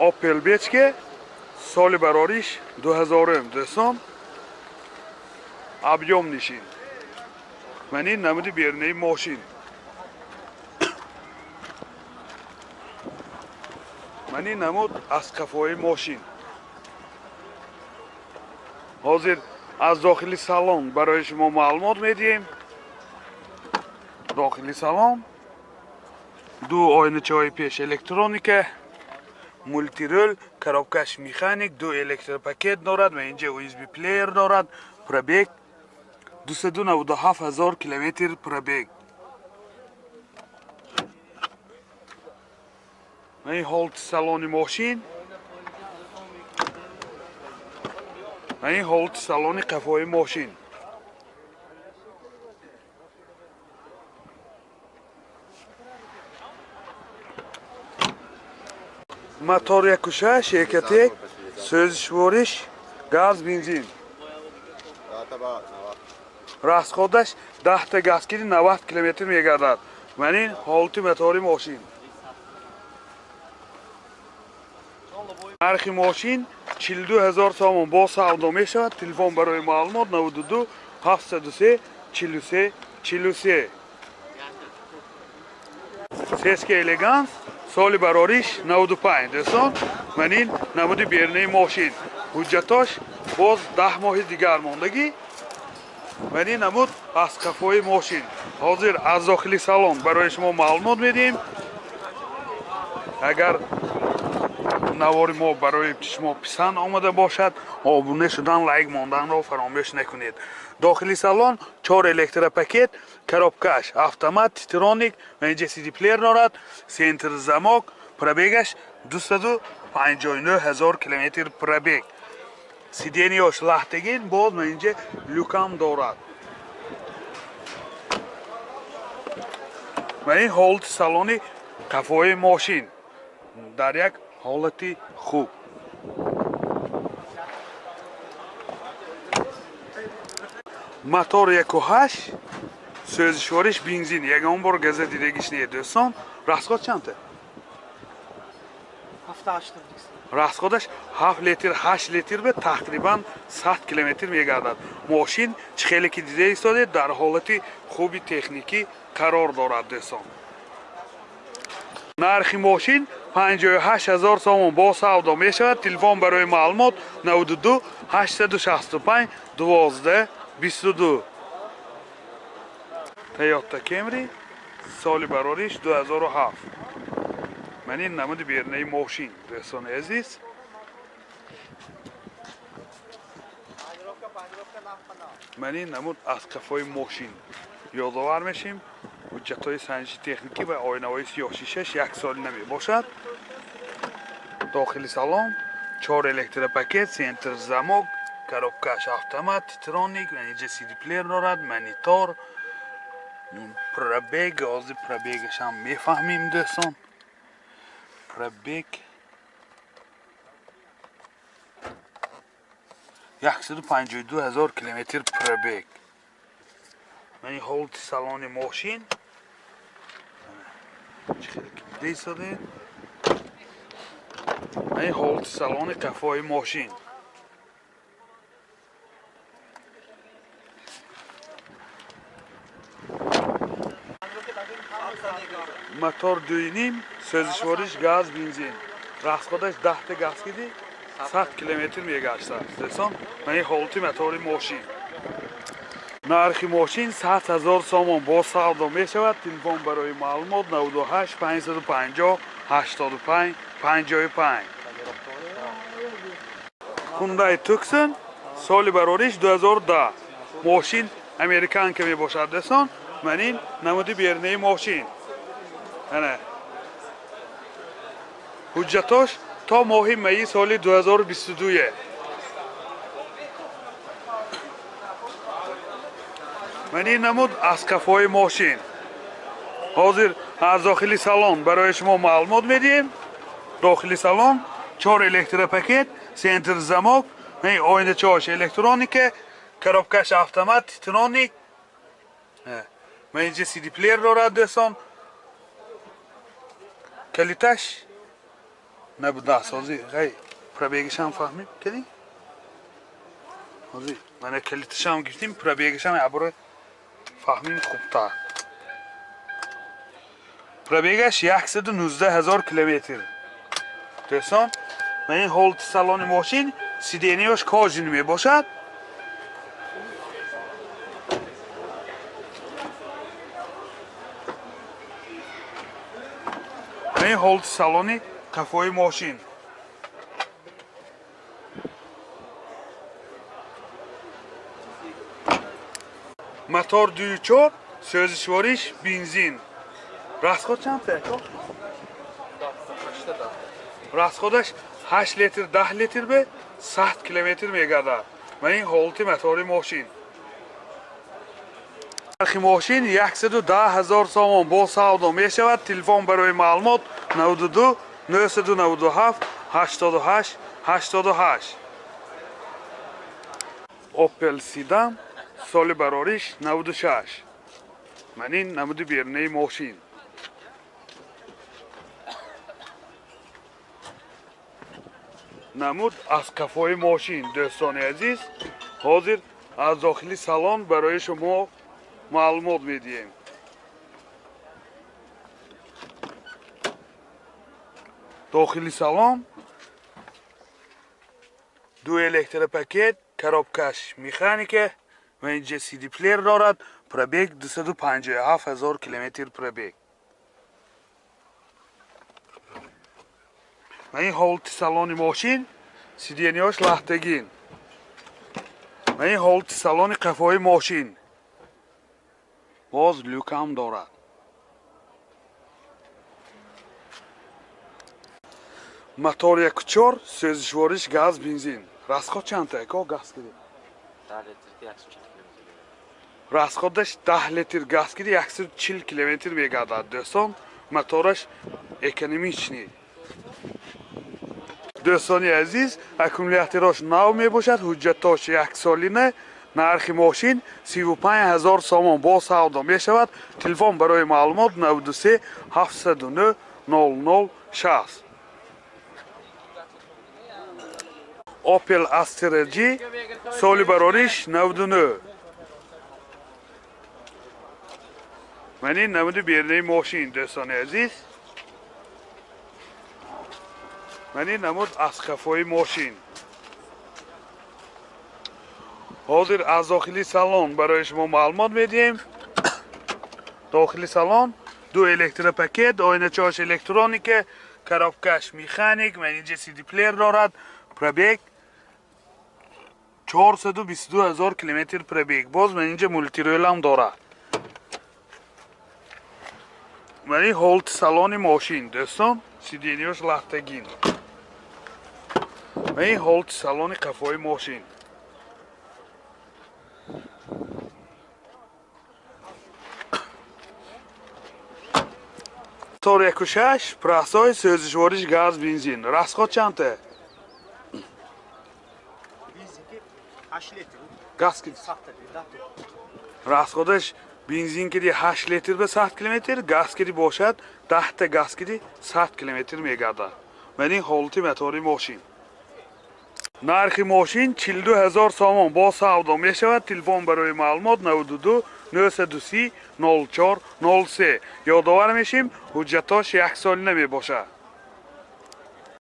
Opel Bechke, соли барориш 2000 دوستان. объем нишин. Мани намуди бернаи мошин. Мани намуд аз кафои мошин. ҳозир аз дохили салон барои шумо маълумот медиҳем. дохили салон ду ойначаҳои пеш электроника, мультирол, коробкаш механик, ду электропакет дорад ва инҷа USB плеер дорад. пробег 297 000 километр пробег. این حالت سالن ماشین، این حالت سالن قفای ماشین. موتور 1.6 1.1 سوزشوارش گاز بنزین. расходаш 10 تا газгирӣ 90 километр мегардад. Манин ҳолати мотори мошин. нархи мошин 42000 сомон бо савдо мешавад. Телефон барои маълумот 92 703 43 43. Seska Elegans, соли барориш 95 до'стон. Манин намуди бернаи мошин. ҳуҷҷатош боз 10 моҳи дигар мондагӣ. Манин намуд аз қафои мошин. ҳозир аз дохили салон барои шумо маълумот медиҳем. агар навори мо барои шумо писанд омада бошад, обуна шудан, лайк монданро фаромӯш накунед. дохили салон 4 электропакет, коробкаш автомат, титроник ва инҷа CD плеер дорад. сентр замок, пробегаш 259 000 километр пробег. сиденияш лахтагин, боз ва инҷа люкам дорад. ва ин ҳолати салони қафои мошин дар як ҳолати хуб. мотор 1.8 сӯзишвориш бензин. ягон бор газа дидагиш не дӯстон. расход чанта? расходаш 7 литр 8 литр ба тақрибан 100 километр мегардад. мошин чӣ хеле ки дида истодед, дар ҳолати хуби техникӣ қарор дорад дӯстон. нархи мошин 58000 сомон бо савдо мешавад. телефон барои маълумот 92 865 12 22. Toyota Camry, соли барориш 2007. Манин намуди бернаи мошин дӯстони азиз. манин намуд аз қафои мошин. ёдовар мешим ҳуҷҷатҳои санҷиши техникӣ ва оинаҳои сиёҳшишаш 1 соли намебошад. дохили салон 4 электропакет, сентр замок, коробкаш автомат, титроник ва инҷа CD плеер дорад. монитор, пробег, ҳозир пробегашам мефаҳмем дӯстон. пробег 152 000 километр пробег. мани ҳолати салони мошин чӣ хеле ки дида истодед. мани ҳолати салони қафои мошин. мотор 2.5 сӯзишвориш газ бензин. расходаш 10 та газгирӣ 100 километр мегашта дӯстон. мани ҳолати мотори мошин. нархи мошин 100 000 сомон бо савдо мешавад. телефон барои маълумот 98 550 85 55. Hyundai Tucson, соли барориш 2010. мошин американка мебошад дӯстон. манин намуди бернаи мошин. ана ҳуҷҷатош то моҳи майи соли 2022. манин намуд аз қафои мошин. ҳозир аз дохили салон барои шумо маълумот медиҳем. дохили салон 4 электропакет, сентр замок, ойначаҳош электроника, коробкаш автомат, титроник. инҷа CD плеер дорад дӯстон. калиташ نبود سازی غی پرابیگش هم فهمید کنی؟ هازی من کلیتش هم گفتیم پرابیگش هم عباره فهمیم خوبتر پرابیگش 119,000 کیلومتر دوستان و این هولت سالن ماشین سیدینیش کاجین می باشد و این هولت سالن قفای ماشین موتور 2.4 سوزشواریش بنزین راسخود چند تا؟ راسخودش 8 لیتر 10 لیتر به 100 کیلومتر میگردد و این هولت موتور ماشین نرخ ماشین 110,000 سوم با سودا می شود تلفن برای معلومات 92 997 88 88 اوپل سیدان سال براریش 96 من این نمود بیرنه ماشین نمود از کفای ماشین دوستان عزیز حاضر از داخلی سالن برای شما معلومات میدیم داخلی سالن دو الکتر پاکت کارابکش مکانیکه و اینجا سی دی پلیر دارد پرابیگ 257,000 کیلومتر پرابیگ و این هولت سالن ماشین سیدینیاش لختگین و این هولت سالن قفای ماشین باز لوک هم دارد موتور 1.4 سوزشواریش گاز بنزین راسخود چند تا که گاز کردی؟ 10 لیتر راسخودش 10 لیتر گاز کردی 140 کیلومتر میگردد دوستان موتورش اکونومیک نی دوستان عزیز اکومولاتورش نو میباشد حجتاش 1 سالینه نرخ ماشین 35,000 سوم با سودا میشود تلفن برای معلومات 93 709 0060 اوپل استرا جی سال براریش 99 من این نمود بیرنه ماشین دوستان عزیز من این نمود از کفای ماشین حاضر از داخلی سالن برای شما معلومات میدیم داخلی سالن دو الکتر پاکت آینه چاش الکترونیک کارابکش مکانیک من اینجا سی دی پلیر دارد پرابیگ 422,000 کیلومتر پرابیگ باز من اینجا مولتی رویل هم دارد من این هولت سالن ماشین دوستان سیدینیاش لختگین من این هولت سالن قفای ماشین موتور 1.6 پراسای سوزشواریش گاز بنزین راسخود چند تا؟ بنزین 8 لیتر گاز کردی؟ راسخودش بنزین کردی 8 لیتر به 100 کیلومتر گاز کردی باشد 10 تا گاز کردی 100 کیلومتر میگردد من این هولت موتور ماشین نرخ ماشین 42,000 سوم با سودا می شود تلفن برای معلومات 92 930 04 03 یادآور میشیم حجتاش 1 سال نمی باشد